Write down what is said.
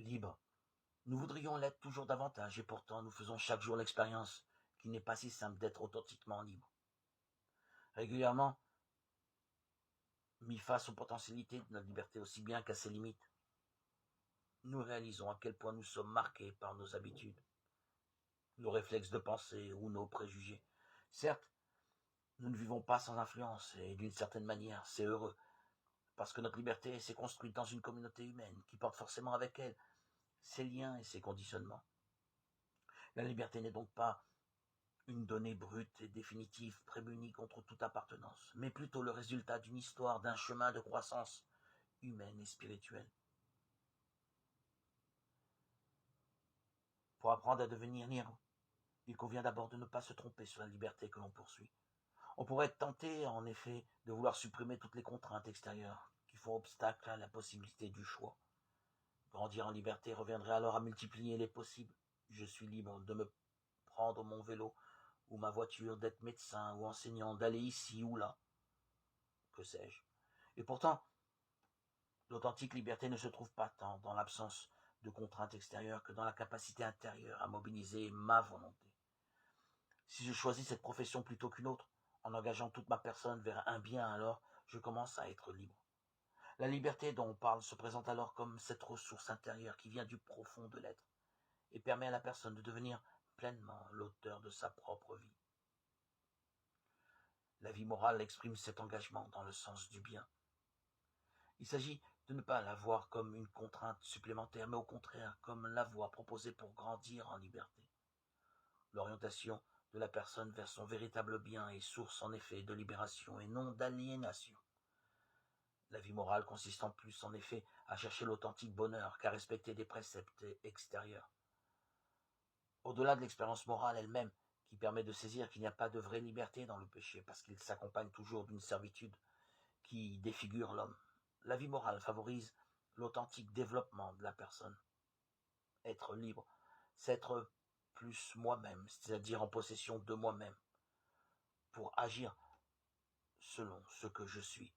libre. Nous voudrions l'être toujours davantage, et pourtant nous faisons chaque jour l'expérience qu'il n'est pas si simple d'être authentiquement libre. Régulièrement, mis face aux potentialités de notre liberté aussi bien qu'à ses limites, nous réalisons à quel point nous sommes marqués par nos habitudes, nos réflexes de pensée ou nos préjugés. Certes, nous ne vivons pas sans influence, et d'une certaine manière, c'est heureux, parce que notre liberté s'est construite dans une communauté humaine qui porte forcément avec elle ses liens et ses conditionnements. La liberté n'est donc pas une donnée brute et définitive prémunie contre toute appartenance, mais plutôt le résultat d'une histoire, d'un chemin de croissance humaine et spirituelle. Pour apprendre à devenir libre, il convient d'abord de ne pas se tromper sur la liberté que l'on poursuit. On pourrait être tenté, en effet, de vouloir supprimer toutes les contraintes extérieures qui font obstacle à la possibilité du choix. Grandir en liberté reviendrait alors à multiplier les possibles. Je suis libre de me prendre mon vélo ou ma voiture, d'être médecin ou enseignant, d'aller ici ou là. Que sais-je? Et pourtant, l'authentique liberté ne se trouve pas tant dans l'absence de contraintes extérieures que dans la capacité intérieure à mobiliser ma volonté. Si je choisis cette profession plutôt qu'une autre, en engageant toute ma personne vers un bien, alors je commence à être libre. La liberté dont on parle se présente alors comme cette ressource intérieure qui vient du profond de l'être et permet à la personne de devenir pleinement l'auteur de sa propre vie. La vie morale exprime cet engagement dans le sens du bien. Il s'agit de ne pas la voir comme une contrainte supplémentaire, mais au contraire comme la voie proposée pour grandir en liberté. L'orientation de la personne vers son véritable bien est source en effet de libération et non d'aliénation. La vie morale consiste en plus en effet à chercher l'authentique bonheur qu'à respecter des préceptes extérieurs. Au-delà de l'expérience morale elle-même, qui permet de saisir qu'il n'y a pas de vraie liberté dans le péché, parce qu'il s'accompagne toujours d'une servitude qui défigure l'homme. La vie morale favorise l'authentique développement de la personne. Être libre, c'est être plus moi-même, c'est-à-dire en possession de moi-même, pour agir selon ce que je suis.